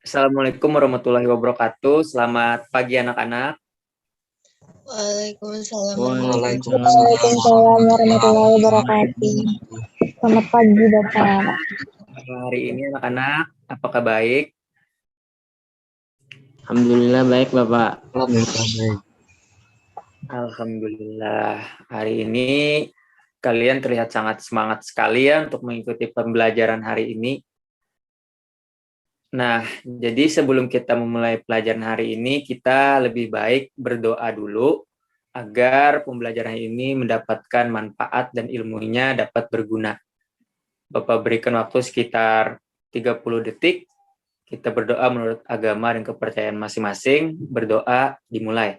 Assalamualaikum warahmatullahi wabarakatuh. Selamat pagi anak-anak. Waalaikumsalam Waalaikumsalam warahmatullahi wabarakatuh. Selamat pagi, Bapak. Hari ini anak-anak, apakah baik? Alhamdulillah baik, Bapak. Alhamdulillah. Hari ini kalian terlihat sangat semangat sekali ya untuk mengikuti pembelajaran hari ini. Nah, jadi sebelum kita memulai pelajaran hari ini, kita lebih baik berdoa dulu agar pembelajaran ini mendapatkan manfaat dan ilmunya dapat berguna. Bapak berikan waktu sekitar 30 detik. Kita berdoa menurut agama dan kepercayaan masing-masing. Berdoa dimulai.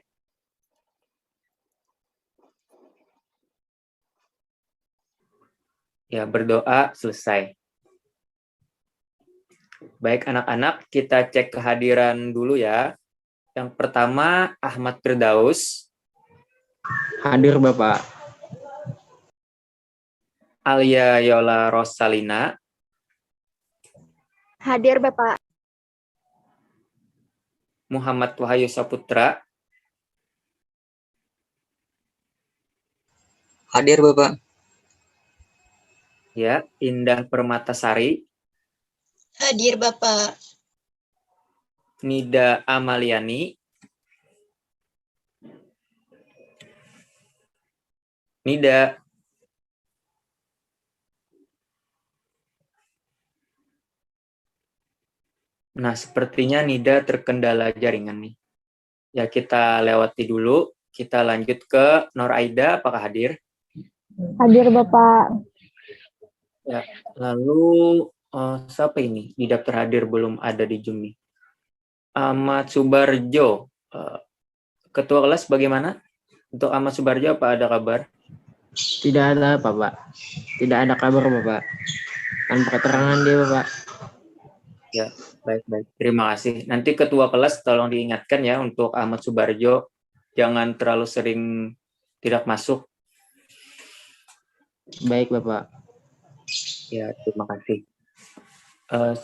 Ya, berdoa selesai. Baik anak-anak, kita cek kehadiran dulu ya. Yang pertama, Ahmad Firdaus. Hadir, Bapak. Alia Yola Rosalina. Hadir, Bapak. Muhammad Wahyu Saputra. Hadir, Bapak. Ya, Indah Permatasari. Hadir, Bapak. Nida Amaliani. Nida. Nah, sepertinya Nida terkendala jaringan nih. Ya, kita lewati dulu. Kita lanjut ke Nur Aida, apakah hadir? Hadir, Bapak. Ya, lalu siapa ini? Di daftar hadir belum ada di Zoom nih. Ahmad Subarjo. Ketua kelas bagaimana? Untuk Ahmad Subarjo apa ada kabar? Tidak ada, Bapak. Tidak ada kabar, Bapak. Tanpa keterangan dia, Bapak. Ya, baik-baik. Terima kasih. Nanti ketua kelas tolong diingatkan ya untuk Ahmad Subarjo. Jangan terlalu sering tidak masuk. Baik, Bapak. Ya, terima kasih.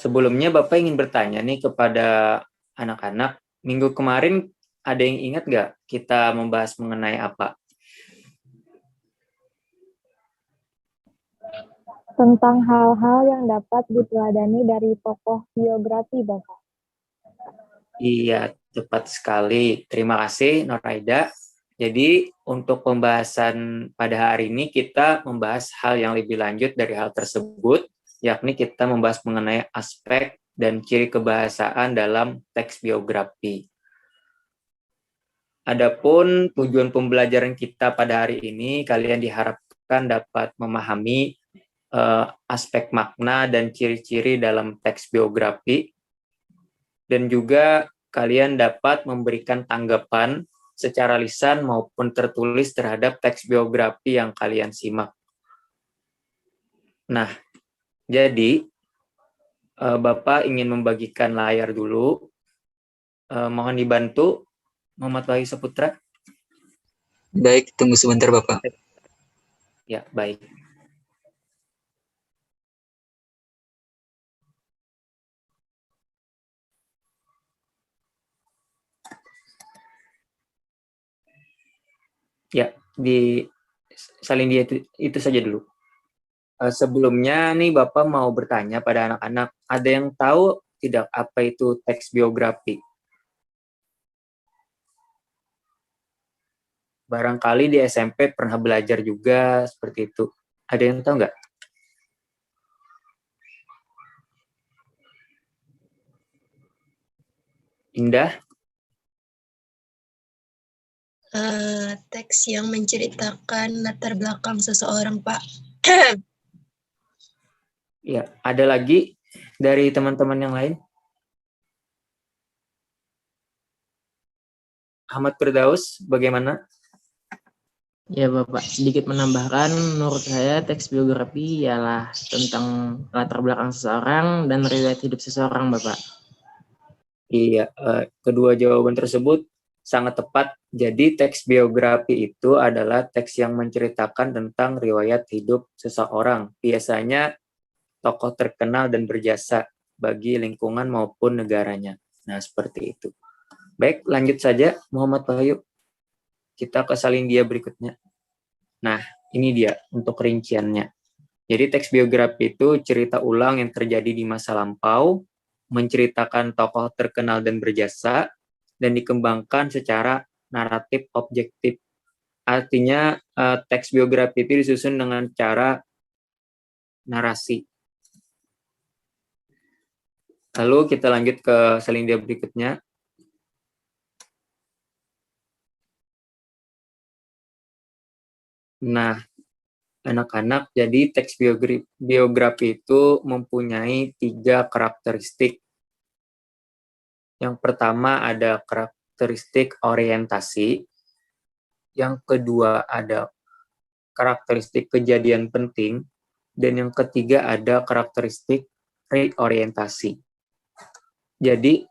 Sebelumnya Bapak ingin bertanya nih kepada anak-anak. Minggu kemarin ada yang ingat nggak kita membahas mengenai apa? Tentang hal-hal yang dapat diteladani dari tokoh biografi, Bapak. Iya, tepat sekali. Terima kasih, Nur Aida. Jadi, untuk pembahasan pada hari ini, kita membahas hal yang lebih lanjut dari hal tersebut, yakni kita membahas mengenai aspek dan ciri kebahasaan dalam teks biografi. Adapun tujuan pembelajaran kita pada hari ini, kalian diharapkan dapat memahami aspek makna dan ciri-ciri dalam teks biografi, dan juga kalian dapat memberikan tanggapan secara lisan maupun tertulis terhadap teks biografi yang kalian simak. Nah, jadi Bapak ingin membagikan layar dulu. Mohon dibantu, Muhammad Wahyu Saputra. Baik, tunggu sebentar, Bapak. Ya, baik. Ya, salin dia itu saja dulu. Sebelumnya nih Bapak mau bertanya pada anak-anak, ada yang tahu tidak apa itu teks biografi? Barangkali di SMP pernah belajar juga seperti itu. Ada yang tahu nggak? Indah? Teks yang menceritakan latar belakang seseorang, Pak. Ya, ada lagi dari teman-teman yang lain? Ahmad Firdaus, bagaimana? Ya, Bapak. Sedikit menambahkan, menurut saya teks biografi ialah tentang latar belakang seseorang dan riwayat hidup seseorang, Bapak. Iya, kedua jawaban tersebut sangat tepat. Jadi teks biografi itu adalah teks yang menceritakan tentang riwayat hidup seseorang. Biasanya tokoh terkenal dan berjasa. bagi lingkungan maupun negaranya. Nah, seperti itu. Baik, lanjut saja Muhammad Wahyu. Kita ke salindia berikutnya. Nah, ini dia untuk rinciannya. Jadi teks biografi itu cerita ulang yang terjadi di masa lampau, menceritakan tokoh terkenal dan berjasa, dan dikembangkan secara naratif objektif. Artinya teks biografi itu disusun dengan cara narasi. Lalu kita lanjut ke salindia berikutnya. Nah, anak-anak, jadi teks biografi itu mempunyai 3 karakteristik. Yang pertama ada karakteristik orientasi, yang kedua ada karakteristik kejadian penting, dan yang ketiga ada karakteristik reorientasi. Jadi,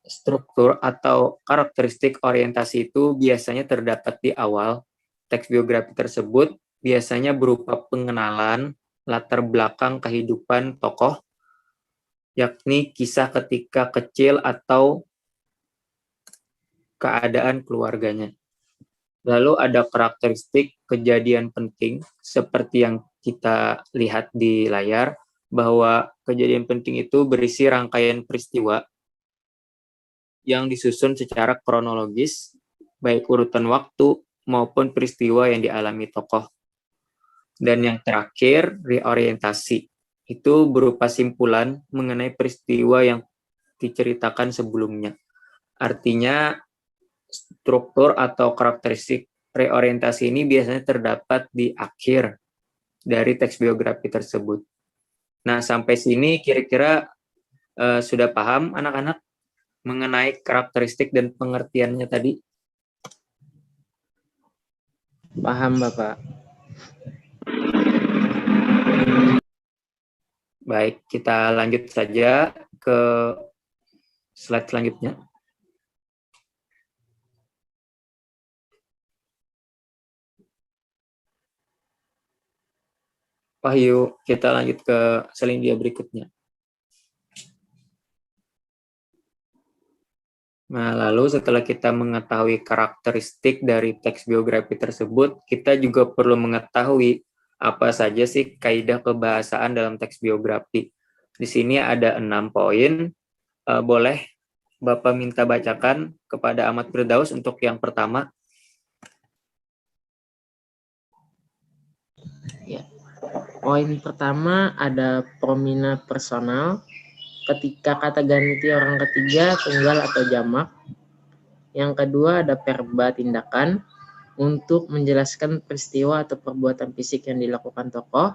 struktur atau karakteristik orientasi itu biasanya terdapat di awal teks biografi tersebut, biasanya berupa pengenalan latar belakang kehidupan tokoh, yakni kisah ketika kecil atau keadaan keluarganya. Lalu ada karakteristik kejadian penting, seperti yang kita lihat di layar, bahwa kejadian penting itu berisi rangkaian peristiwa yang disusun secara kronologis, baik urutan waktu maupun peristiwa yang dialami tokoh. Dan yang terakhir, reorientasi. Itu berupa simpulan mengenai peristiwa yang diceritakan sebelumnya. Artinya, struktur atau karakteristik reorientasi ini biasanya terdapat di akhir dari teks biografi tersebut. Nah, sampai sini kira-kira sudah paham anak-anak mengenai karakteristik dan pengertiannya tadi? Paham, Bapak. Baik, kita lanjut saja ke slide selanjutnya. Wahyu, kita lanjut ke salindia berikutnya. Nah, lalu setelah kita mengetahui karakteristik dari teks biografi tersebut, kita juga perlu mengetahui apa saja sih kaidah kebahasaan dalam teks biografi. Di sini ada 6 poin. Boleh Bapak minta bacakan kepada Ahmad Firdaus untuk yang pertama. Ya. Poin pertama ada promina personal, ketika kata ganti orang ketiga, tunggal atau jamak. Yang kedua ada verba tindakan, untuk menjelaskan peristiwa atau perbuatan fisik yang dilakukan tokoh.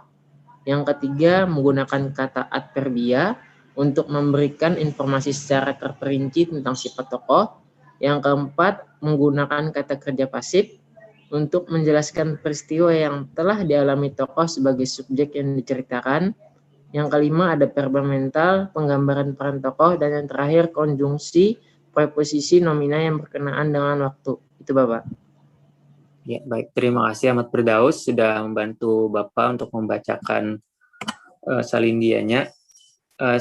Yang ketiga menggunakan kata adverbia, untuk memberikan informasi secara terperinci tentang sifat tokoh. Yang keempat menggunakan kata kerja pasif, untuk menjelaskan peristiwa yang telah dialami tokoh sebagai subjek yang diceritakan. Yang kelima ada verba mental, penggambaran peran tokoh, dan yang terakhir konjungsi preposisi nomina yang berkenaan dengan waktu. Itu Bapak. Ya, baik. Terima kasih Ahmad Firdaus sudah membantu Bapak untuk membacakan salindianya.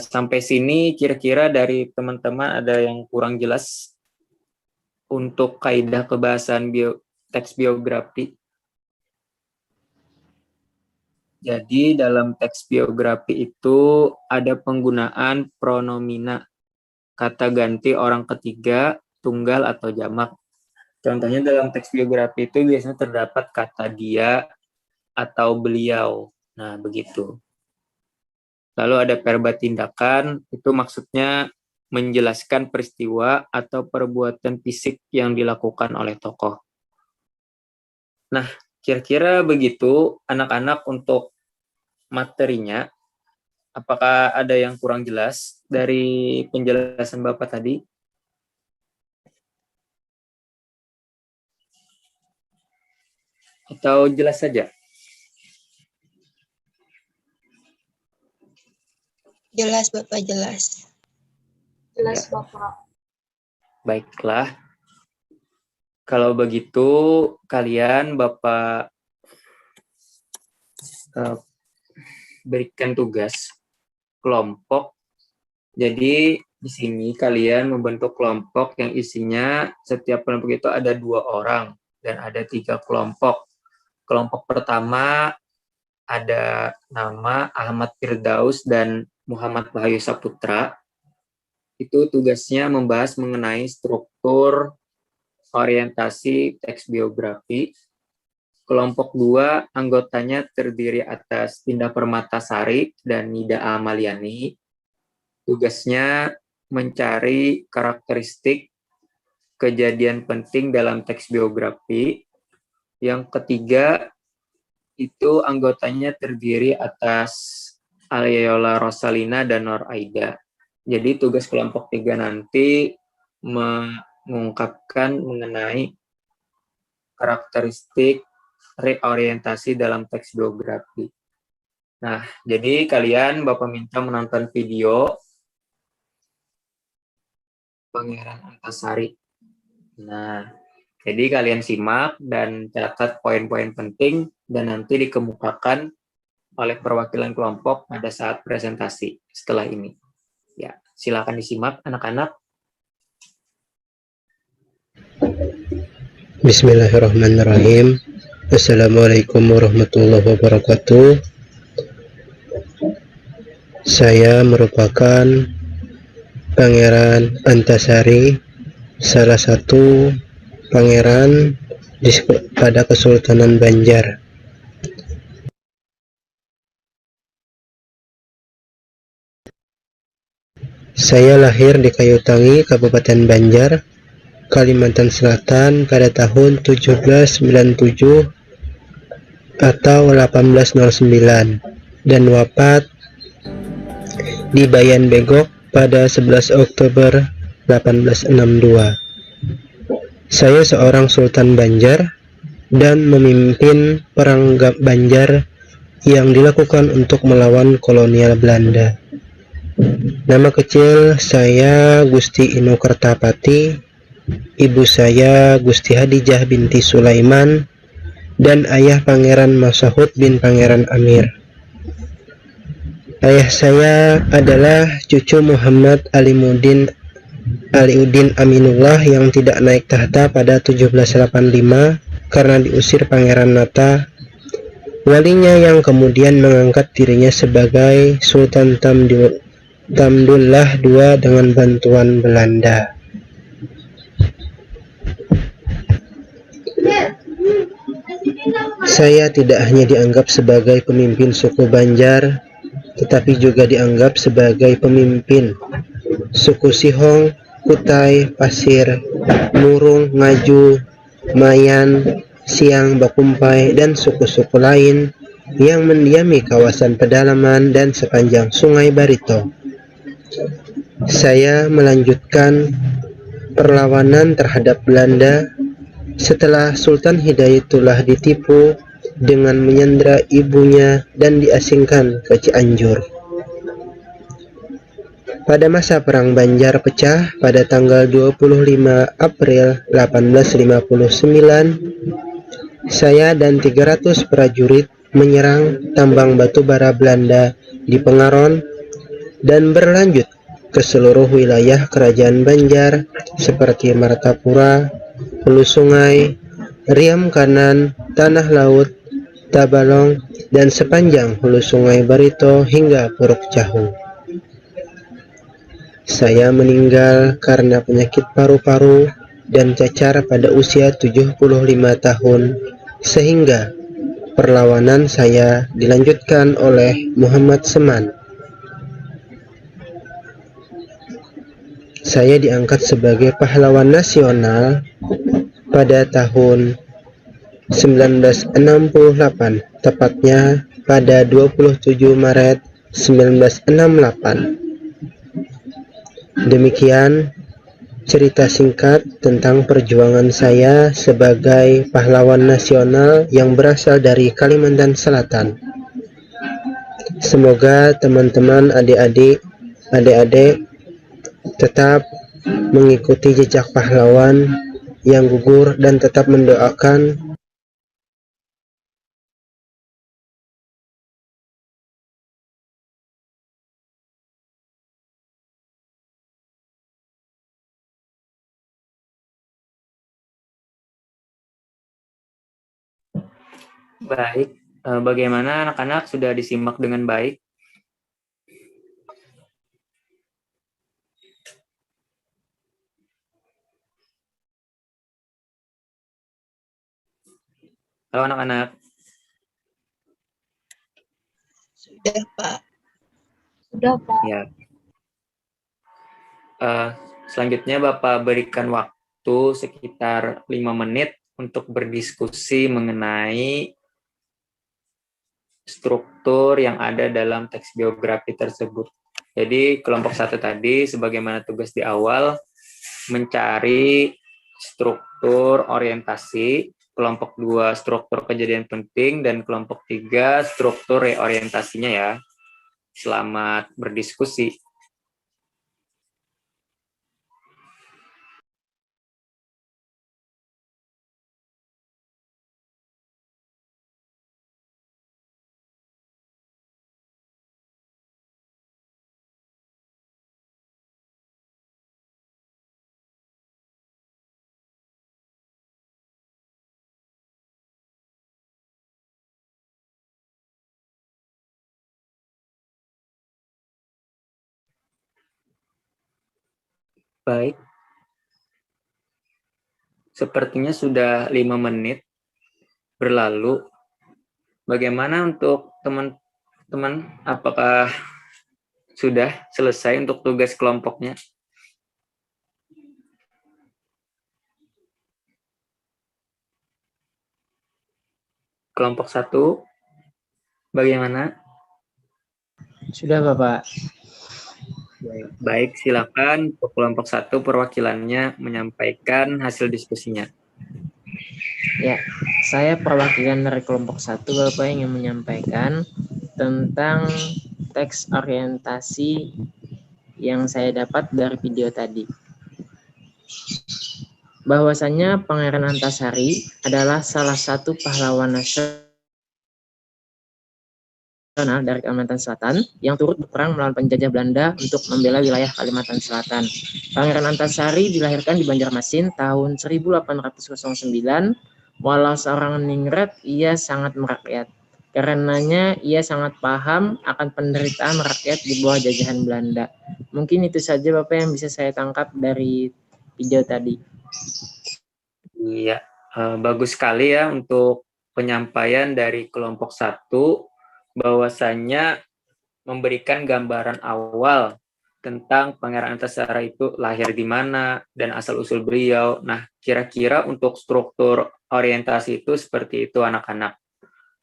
Sampai sini kira-kira dari teman-teman ada yang kurang jelas untuk kaidah kebahasaan teks biografi. Jadi dalam teks biografi itu ada penggunaan pronomina, kata ganti orang ketiga, tunggal atau jamak. Contohnya dalam teks biografi itu biasanya terdapat kata dia atau beliau. Nah, begitu. Lalu ada verba tindakan, itu maksudnya menjelaskan peristiwa atau perbuatan fisik yang dilakukan oleh tokoh. Nah, kira-kira begitu anak-anak untuk materinya. Apakah ada yang kurang jelas dari penjelasan Bapak tadi? Atau jelas saja? Jelas, Bapak, jelas. Jelas, Ya. Bapak. Baiklah. Kalau begitu, kalian Bapak berikan tugas kelompok Jadi di sini kalian membentuk kelompok yang isinya setiap kelompok itu ada 2 orang dan ada 3 kelompok. Kelompok pertama ada nama Ahmad Firdaus dan Muhammad Bahayu Saputra. Itu tugasnya membahas mengenai struktur orientasi teks biografi. Kelompok 2 anggotanya terdiri atas Dinda Permatasari dan Nida Amaliani. Tugasnya mencari karakteristik kejadian penting dalam teks biografi. Yang ketiga itu anggotanya terdiri atas Aliyola Rosalina dan Nur Aida. Jadi tugas kelompok 3 nanti mengungkapkan mengenai karakteristik reorientasi dalam teks biografi. Nah, jadi kalian Bapak minta menonton video Pangeran Antasari. Nah, jadi kalian simak dan catat poin-poin penting dan nanti dikemukakan oleh perwakilan kelompok pada saat presentasi setelah ini. Ya, silakan disimak anak-anak. Bismillahirrahmanirrahim. Assalamualaikum warahmatullahi wabarakatuh. Saya merupakan Pangeran Antasari, salah satu pangeran pada Kesultanan Banjar. Saya lahir di Kayutangi, Kabupaten Banjar, Kalimantan Selatan pada tahun 1797 atau 1809 dan wafat di Bayan Begok pada 11 Oktober 1862. Saya seorang Sultan Banjar dan memimpin perang Banjar yang dilakukan untuk melawan kolonial Belanda. Nama kecil saya Gusti Inu Kertapati, ibu saya Gusti Hadijah binti Sulaiman, dan ayah Pangeran Masahud bin Pangeran Amir. Ayah saya adalah cucu Muhammad Aliuddin Aminullah yang tidak naik tahta pada 1785 karena diusir Pangeran Nata, walinya yang kemudian mengangkat dirinya sebagai Sultan Tamdullah II dengan bantuan Belanda. Saya tidak hanya dianggap sebagai pemimpin suku Banjar, tetapi juga dianggap sebagai pemimpin suku Sihong, Kutai, Pasir, Murung, Ngaju, Mayan, Siang, Bakumpai, dan suku-suku lain yang mendiami kawasan pedalaman dan sepanjang Sungai Barito. Saya melanjutkan perlawanan terhadap Belanda setelah Sultan Hidayatullah ditipu dengan menyandra ibunya dan diasingkan ke Cianjur. Pada masa Perang Banjar pecah pada tanggal 25 April 1859, saya dan 300 prajurit menyerang tambang batubara Belanda di Pengaron dan berlanjut ke seluruh wilayah Kerajaan Banjar seperti Martapura, Hulu Sungai, Riam Kanan, Tanah Laut, Tabalong, dan sepanjang Hulu Sungai Barito hingga Puruk Cahung. Saya meninggal karena penyakit paru-paru dan cacar pada usia 75 tahun, sehingga perlawanan saya dilanjutkan oleh Muhammad Seman. Saya diangkat sebagai pahlawan nasional pada tahun 1968, tepatnya pada 27 Maret 1968. Demikian cerita singkat tentang perjuangan saya sebagai pahlawan nasional yang berasal dari Kalimantan Selatan. Semoga teman-teman adik-adik tetap mengikuti jejak pahlawan yang gugur dan tetap mendoakan Baik, bagaimana anak-anak sudah disimak dengan baik? Halo anak-anak. Sudah, Pak. Sudah, Pak. Ya. Selanjutnya Bapak berikan waktu sekitar 5 menit untuk berdiskusi mengenai struktur yang ada dalam teks biografi tersebut. Jadi kelompok 1 tadi, sebagaimana tugas di awal, mencari struktur orientasi, kelompok 2 struktur kejadian penting, dan kelompok 3 struktur reorientasinya ya. Selamat berdiskusi. Baik. Sepertinya sudah 5 menit berlalu. Bagaimana untuk teman-teman? Apakah sudah selesai untuk tugas kelompoknya? Kelompok 1, bagaimana? Sudah, Bapak. Baik, silakan untuk kelompok 1 perwakilannya menyampaikan hasil diskusinya. Ya, saya perwakilan dari kelompok 1, Bapak, ingin menyampaikan tentang teks orientasi yang saya dapat dari video tadi. Bahwasanya Pangeran Antasari adalah salah satu pahlawan nasional dari Kalimantan Selatan yang turut berperang melawan penjajah Belanda untuk membela wilayah Kalimantan Selatan. Pangeran Antasari dilahirkan di Banjarmasin tahun 1809. Walau seorang ningrat, ia sangat merakyat. Karenanya ia sangat paham akan penderitaan rakyat di bawah jajahan Belanda. Mungkin itu saja Bapak yang bisa saya tangkap dari video tadi. Iya, bagus sekali ya untuk penyampaian dari kelompok 1, bahwasannya memberikan gambaran awal tentang Pangeran Antasari itu lahir di mana dan asal-usul beliau. Nah, kira-kira untuk struktur orientasi itu seperti itu anak-anak.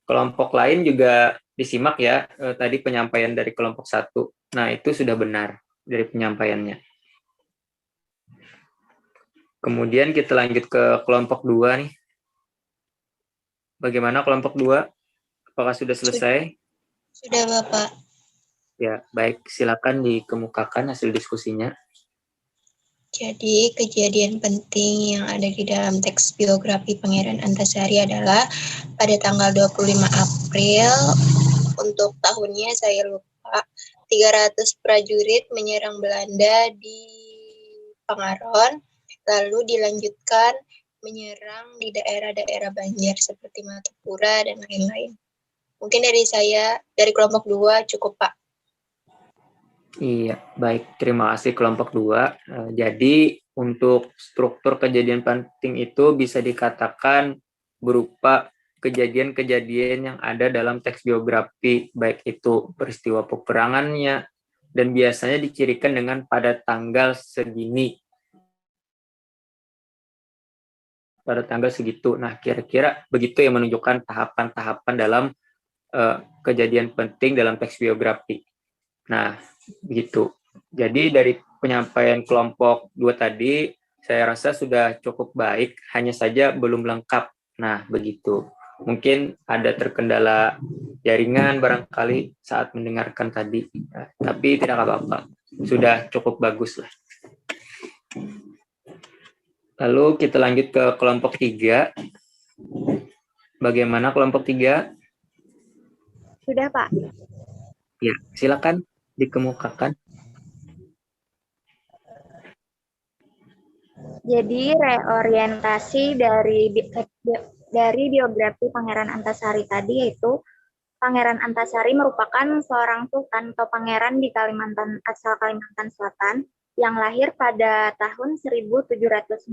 Kelompok lain juga disimak ya, tadi penyampaian dari kelompok 1. Nah, itu sudah benar dari penyampaiannya. Kemudian kita lanjut ke kelompok 2 nih. Bagaimana kelompok 2? Apakah sudah selesai? Sudah, Bapak. Ya, baik. Silakan dikemukakan hasil diskusinya. Jadi, kejadian penting yang ada di dalam teks biografi Pangeran Antasari adalah pada tanggal 25 April, untuk tahunnya saya lupa, 300 prajurit menyerang Belanda di Pangaron, lalu dilanjutkan menyerang di daerah-daerah Banjar seperti Matupura dan lain-lain. Mungkin dari saya, dari kelompok 2 cukup, Pak. Iya, baik. Terima kasih kelompok 2. Jadi, untuk struktur kejadian penting itu bisa dikatakan berupa kejadian-kejadian yang ada dalam teks biografi, baik itu peristiwa peperangannya, dan biasanya dicirikan dengan pada tanggal segini, pada tanggal segitu. Nah, kira-kira begitu yang menunjukkan tahapan-tahapan dalam kejadian penting dalam teks biografi. Nah, begitu. Jadi dari penyampaian kelompok 2 tadi, saya rasa sudah cukup baik, hanya saja belum lengkap. Nah, begitu. Mungkin ada terkendala jaringan barangkali saat mendengarkan tadi, tapi tidak apa-apa. Sudah cukup bagus lah. Lalu kita lanjut ke kelompok 3. Bagaimana kelompok 3? Sudah, Pak. Ya, silakan dikemukakan. Jadi reorientasi dari dari biografi Pangeran Antasari tadi, yaitu Pangeran Antasari merupakan seorang sultan atau pangeran di asal Kalimantan Selatan yang lahir pada tahun 1797.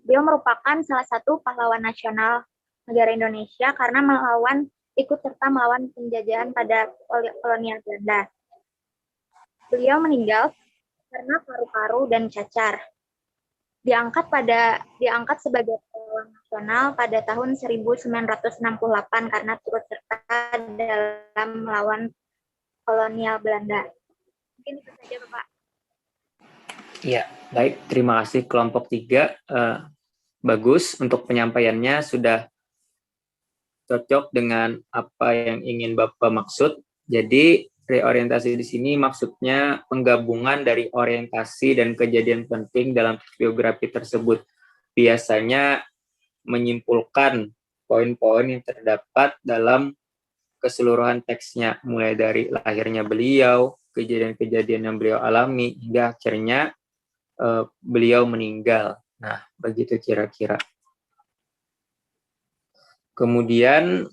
Beliau merupakan salah satu pahlawan nasional negara Indonesia karena ikut serta melawan penjajahan pada kolonial Belanda. Beliau meninggal karena paru-paru dan cacar. Diangkat sebagai pahlawan nasional pada tahun 1968 karena turut serta dalam melawan kolonial Belanda. Mungkin itu saja, Bapak. Iya, baik. Terima kasih kelompok 3. Bagus untuk penyampaiannya, sudah cocok dengan apa yang ingin Bapak maksud. Jadi reorientasi di sini maksudnya penggabungan dari orientasi dan kejadian penting dalam biografi tersebut. Biasanya menyimpulkan poin-poin yang terdapat dalam keseluruhan teksnya, mulai dari lahirnya beliau, kejadian-kejadian yang beliau alami, hingga akhirnya beliau meninggal. Nah, begitu kira-kira. Kemudian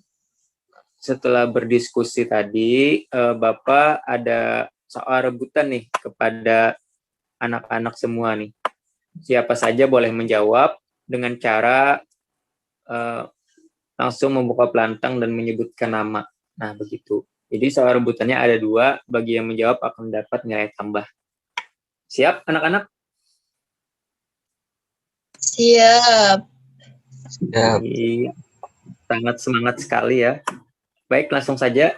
setelah berdiskusi tadi, Bapak ada soal rebutan nih kepada anak-anak semua nih. Siapa saja boleh menjawab dengan cara langsung membuka pelantang dan menyebutkan nama. Nah, begitu. Jadi soal rebutannya ada 2, bagi yang menjawab akan mendapat nilai tambah. Siap, anak-anak? Siap. Siap. Iya, sangat semangat sekali ya. Baik, langsung saja.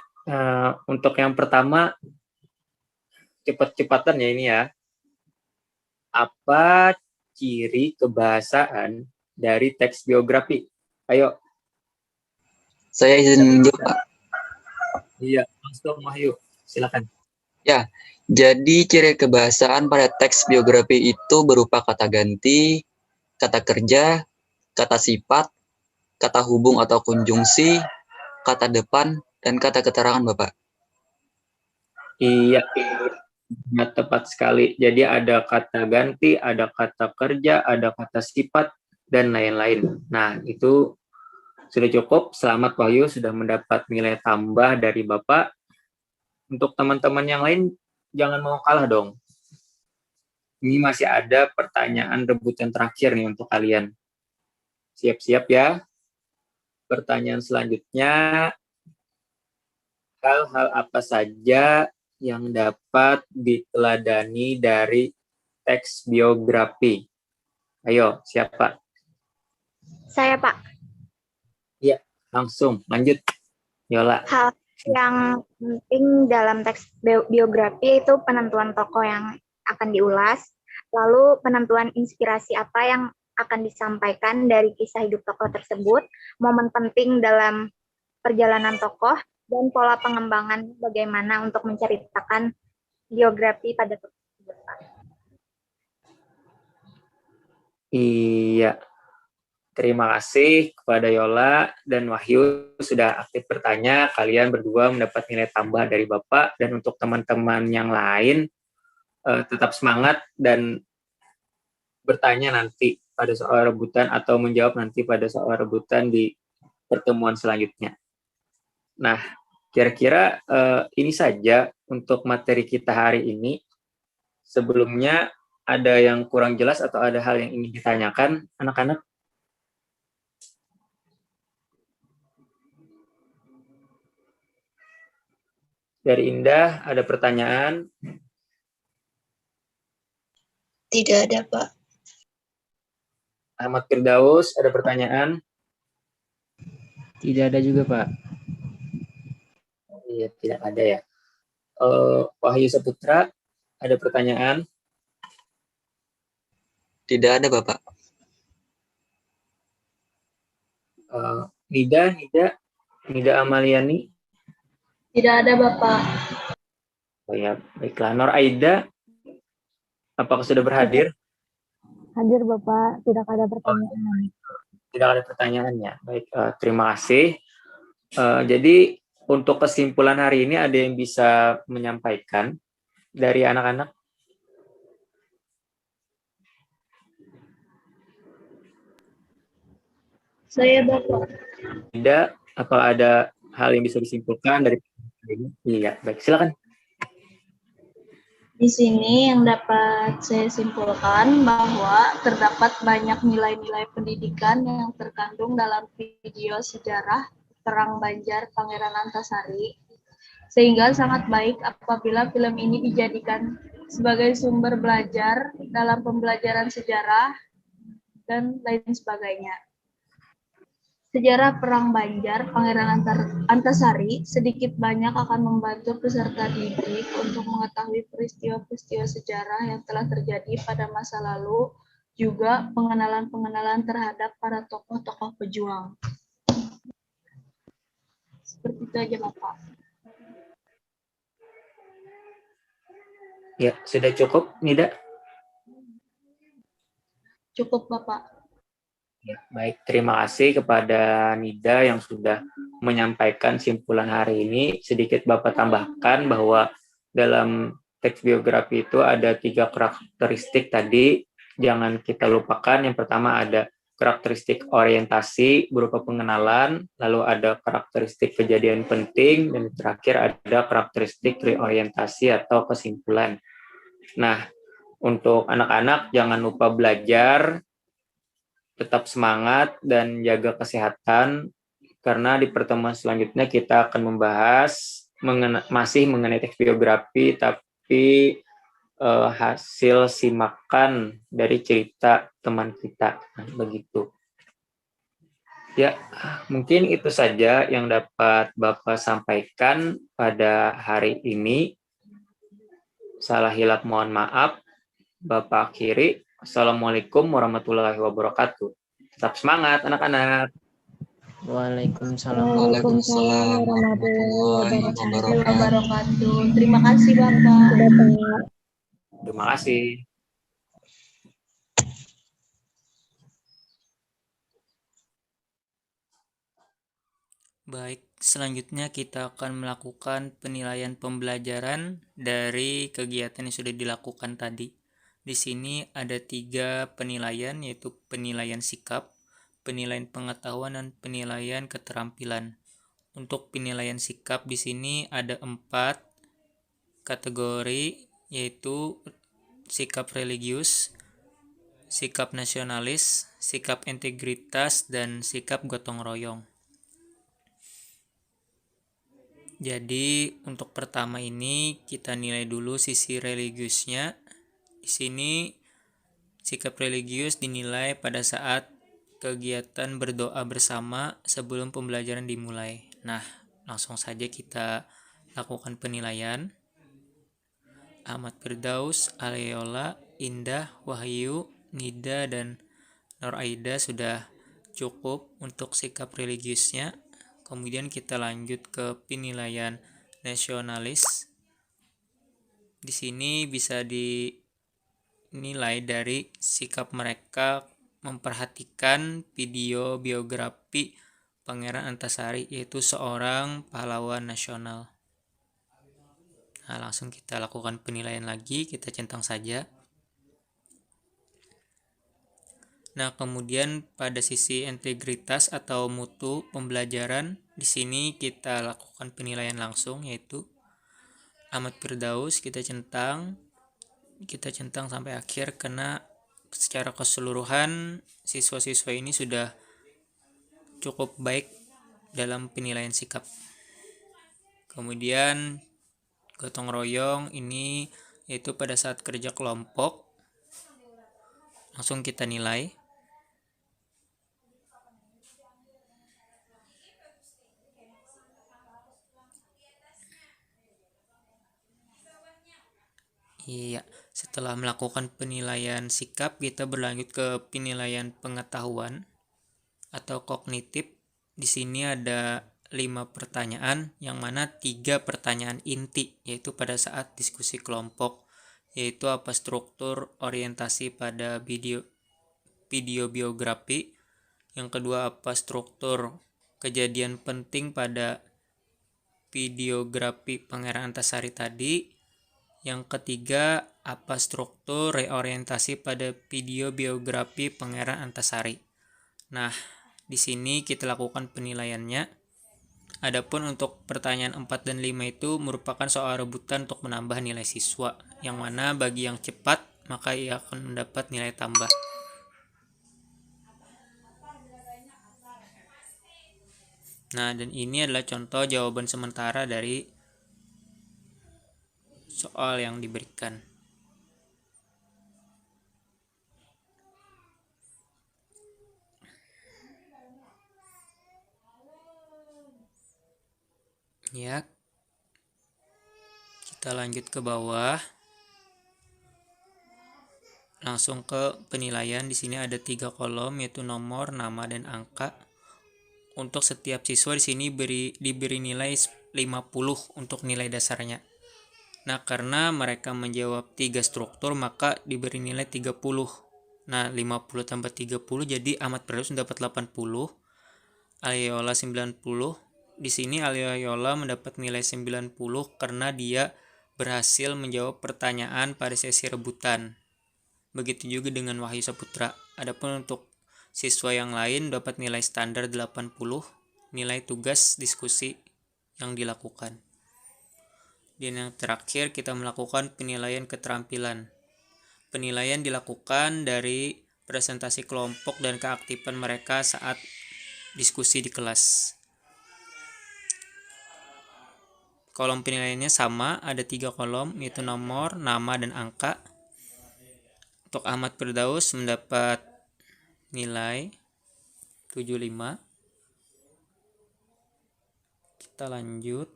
Untuk yang pertama, cepat-cepatan ya ini ya. Apa ciri kebahasaan dari teks biografi? Ayo. Saya izin menjawab, Pak. Iya, langsung Wahyu. Silakan. Ya, jadi ciri kebahasaan pada teks biografi itu berupa kata ganti, kata kerja, kata sifat, kata hubung atau konjungsi, kata depan, dan kata keterangan, Bapak. Iya, tepat sekali. Jadi ada kata ganti, ada kata kerja, ada kata sifat, dan lain-lain. Nah, itu sudah cukup. Selamat Wahyu, sudah mendapat nilai tambah dari Bapak. Untuk teman-teman yang lain, jangan mau kalah dong. Ini masih ada pertanyaan rebutan terakhir nih untuk kalian. Siap-siap ya. Pertanyaan selanjutnya, hal-hal apa saja yang dapat diteladani dari teks biografi? Ayo, siapa? Saya, Pak. Iya, langsung lanjut. Yola. Hal yang penting dalam teks biografi itu penentuan tokoh yang akan diulas, lalu penentuan inspirasi apa yang akan disampaikan dari kisah hidup tokoh tersebut, momen penting dalam perjalanan tokoh, dan pola pengembangan bagaimana untuk menceritakan biografi pada tokoh tersebut. Iya. Terima kasih kepada Yola dan Wahyu sudah aktif bertanya. Kalian berdua mendapat nilai tambah dari Bapak. Dan untuk teman-teman yang lain, tetap semangat dan bertanya nanti pada soal rebutan atau menjawab nanti pada soal rebutan di pertemuan selanjutnya. Nah, kira-kira ini saja untuk materi kita hari ini. Sebelumnya ada yang kurang jelas atau ada hal yang ingin ditanyakan, anak-anak? Dari Indah, ada pertanyaan? Tidak ada, Pak. Ahmad Firdaus, ada pertanyaan? Tidak ada juga, Pak. Iya, tidak ada ya. Wahyu Saputra, ada pertanyaan? Tidak ada, Bapak. Nida Amaliani? Tidak ada, Bapak. Oh ya, baiklah. Nur Aida, apakah sudah berhadir? Hadir, Bapak. Tidak ada pertanyaan. Tidak ada pertanyaannya. Baik, terima kasih. Jadi untuk kesimpulan hari ini ada yang bisa menyampaikan dari anak-anak? Saya Bapak. Tidak, apa ada hal yang bisa disimpulkan dari ini? Iya, baik. Silakan. Di sini yang dapat saya simpulkan bahwa terdapat banyak nilai-nilai pendidikan yang terkandung dalam video sejarah Perang Banjar Pangeran Antasari, sehingga sangat baik apabila film ini dijadikan sebagai sumber belajar dalam pembelajaran sejarah dan lain sebagainya. Sejarah Perang Banjar Pangeran Antasari sedikit banyak akan membantu peserta didik untuk mengetahui peristiwa-peristiwa sejarah yang telah terjadi pada masa lalu, juga pengenalan-pengenalan terhadap para tokoh-tokoh pejuang. Seperti itu aja, Bapak. Ya, sudah cukup, Nida? Cukup, Bapak. Ya, baik, terima kasih kepada Nida yang sudah menyampaikan simpulan hari ini. Sedikit Bapak tambahkan bahwa dalam teks biografi itu ada 3 karakteristik tadi, jangan kita lupakan. Yang pertama ada karakteristik orientasi berupa pengenalan, lalu ada karakteristik kejadian penting, dan terakhir ada karakteristik reorientasi atau kesimpulan. Nah, untuk anak-anak jangan lupa belajar, tetap semangat dan jaga kesehatan, karena di pertemuan selanjutnya kita akan membahas masih mengenai teks biografi, tapi hasil simakan dari cerita teman kita. Nah, begitu. Ya, mungkin itu saja yang dapat Bapak sampaikan pada hari ini. Salah hilap mohon maaf. Bapak akhiri. Assalamualaikum warahmatullahi wabarakatuh. Tetap semangat anak-anak. Waalaikumsalam. Waalaikumsalam warahmatullahi wabarakatuh. Terima kasih, Bapak. Terima kasih. Baik, selanjutnya kita akan melakukan penilaian pembelajaran dari kegiatan yang sudah dilakukan tadi. Di sini ada 3 penilaian, yaitu penilaian sikap, penilaian pengetahuan, dan penilaian keterampilan. Untuk penilaian sikap di sini ada 4 kategori, yaitu sikap religius, sikap nasionalis, sikap integritas, dan sikap gotong royong. Jadi untuk pertama ini kita nilai dulu sisi religiusnya. Di sini sikap religius dinilai pada saat kegiatan berdoa bersama sebelum pembelajaran dimulai. Nah, langsung saja kita lakukan penilaian. Ahmad Firdaus, Aleola, Indah, Wahyu, Nida, dan Nur Aida sudah cukup untuk sikap religiusnya. Kemudian kita lanjut ke penilaian nasionalis. Di sini bisa dinilai dari sikap mereka memperhatikan video biografi Pangeran Antasari, yaitu seorang pahlawan nasional. Nah, langsung kita lakukan penilaian lagi, kita centang saja. Nah, kemudian pada sisi integritas atau mutu pembelajaran, di sini kita lakukan penilaian langsung, yaitu Ahmad Firdaus kita centang sampai akhir, karena secara keseluruhan siswa-siswa ini sudah cukup baik dalam penilaian sikap. Kemudian gotong royong ini yaitu pada saat kerja kelompok, langsung kita nilai. Iya, setelah melakukan penilaian sikap, kita berlanjut ke penilaian pengetahuan atau kognitif. Di sini ada 5 pertanyaan, yang mana 3 pertanyaan inti, yaitu pada saat diskusi kelompok, yaitu apa struktur orientasi pada video biografi. Yang kedua, apa struktur kejadian penting pada videografi Pangeran Antasari tadi. Yang ketiga, apa struktur reorientasi pada video biografi Pangeran Antasari. Nah, Di sini kita lakukan penilaiannya. Adapun untuk pertanyaan 4 dan 5 itu merupakan soal rebutan untuk menambah nilai siswa, yang mana bagi yang cepat maka ia akan mendapat nilai tambah. Nah, dan ini adalah contoh jawaban sementara dari soal yang diberikan. Ya, kita lanjut ke bawah. Langsung ke penilaian. Di sini ada 3 kolom, yaitu nomor, nama, dan angka. Untuk setiap siswa di sini diberi nilai 50 untuk nilai dasarnya. Nah, karena mereka menjawab 3 struktur, maka diberi nilai 30. Nah, 50 tambah 30 jadi Ahmad Firdaus mendapat 80, Aliyola 90. Di sini Aliyola mendapat nilai 90 karena dia berhasil menjawab pertanyaan pada sesi rebutan. Begitu juga dengan Wahyu Saputra. Adapun untuk siswa yang lain dapat nilai standar 80, nilai tugas diskusi yang dilakukan. Dan yang terakhir kita melakukan penilaian keterampilan. Penilaian dilakukan dari presentasi kelompok dan keaktifan mereka saat diskusi di kelas. Kolom penilaiannya sama, ada 3 kolom, yaitu nomor, nama, dan angka. Untuk Ahmad Firdaus mendapat nilai 75. Kita lanjut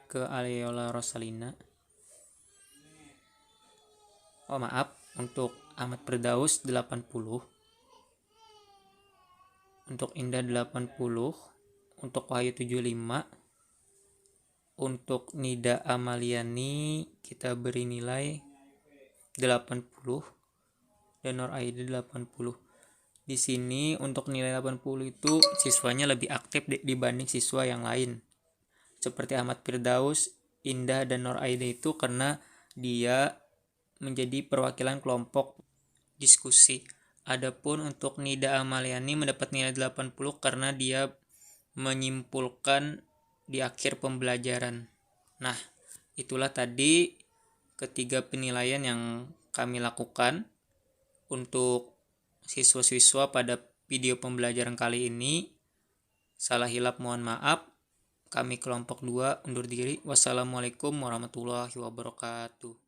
ke Aliyola Rosalina. Untuk Ahmad Firdaus 80. Untuk Indah 80. Untuk Wahyu 75. Untuk Nida Amaliani kita beri nilai 80 dan Nur Aida 80. Di sini untuk nilai 80 itu siswanya lebih aktif dibanding siswa yang lain. Seperti Ahmad Firdaus, Indah, dan Nur Aida itu karena dia menjadi perwakilan kelompok diskusi. Adapun untuk Nida Amaliani mendapat nilai 80 karena dia menyimpulkan di akhir pembelajaran. Nah, itulah tadi ketiga penilaian yang kami lakukan untuk siswa-siswa pada video pembelajaran kali ini. Salah hilap mohon maaf. Kami kelompok 2 undur diri. Wassalamualaikum warahmatullahi wabarakatuh.